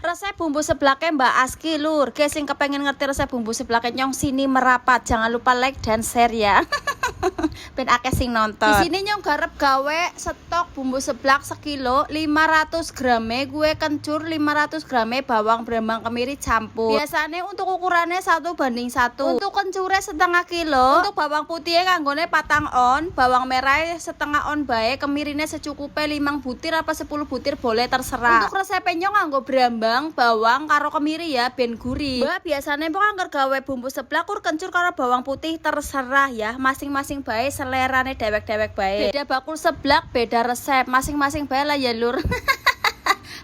Resep bumbu seblaknya Mbak Aski lur. Guys yang kepengen ngerti resep bumbu seblaknya nyong sini merapat. Jangan lupa like dan share ya. Ben akeh sing nonton. Di sini nyong garep gawe stok bumbu seblak sekilo 500 grame, gue kencur 500 grame, bawang brambang kemiri campur. Biasanya untuk ukurannya 1:1. Untuk kencurnya setengah kilo. Untuk bawang putihnya kanggone patang on, bawang merah setengah on bae, kemirine secukupnya 5 butir apa 10 butir boleh terserah. Untuk resepnya nyong nganggo brambang, bawang karo kemiri ya ben gurih. Mbak biasanya mbok angger gawe bumbu seblak kur kencur karo bawang putih terserah ya, masing-masing bae selerane dewek-dewek bae. Beda bakul seblak, beda resep, masing-masing bae lah ya lur.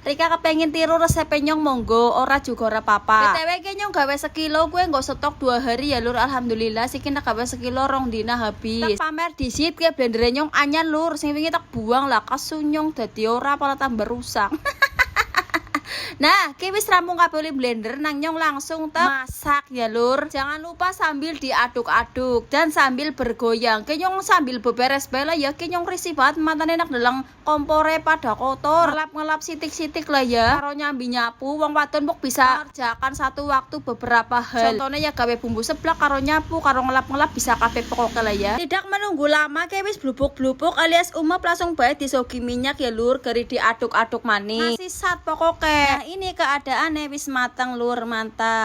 Rika kepengen tiru resepnya nyong monggo, ora juga ora apa-apa. BTW nyong gawe sekilo, gue nggak stok 2 hari ya lur. Alhamdulillah sih kita gawe sekilo rong dina habis. Tak pamer disit ke blender nyong anyar lur, sing wingi tak buang lah kasunyong dadi ora malah tambah rusak. Nah, wis rampung kabeh blender nang nyong langsung masak ya lur. Jangan lupa sambil diaduk-aduk dan sambil bergoyang. Nyong sambil beberes bela ya, nyong risih banget matane nak delang kompore pada kotor. Ngelap-ngelap sitik-sitik lah ya. Karo nyambi nyapu, wong wadon mbok bisa kerjakan satu waktu beberapa hal. Contohnya ya gawe bumbu seblak karo nyapu, karo ngelap-ngelap bisa kabeh pokoknya lah ya. Tidak menunggu lama wis blubuk-blubuk alias umap langsung bae disogi minyak ya lur, geri diaduk-aduk manis. Masih sat pokoknya. Nah, ini keadaannya wis matang lur, mantap.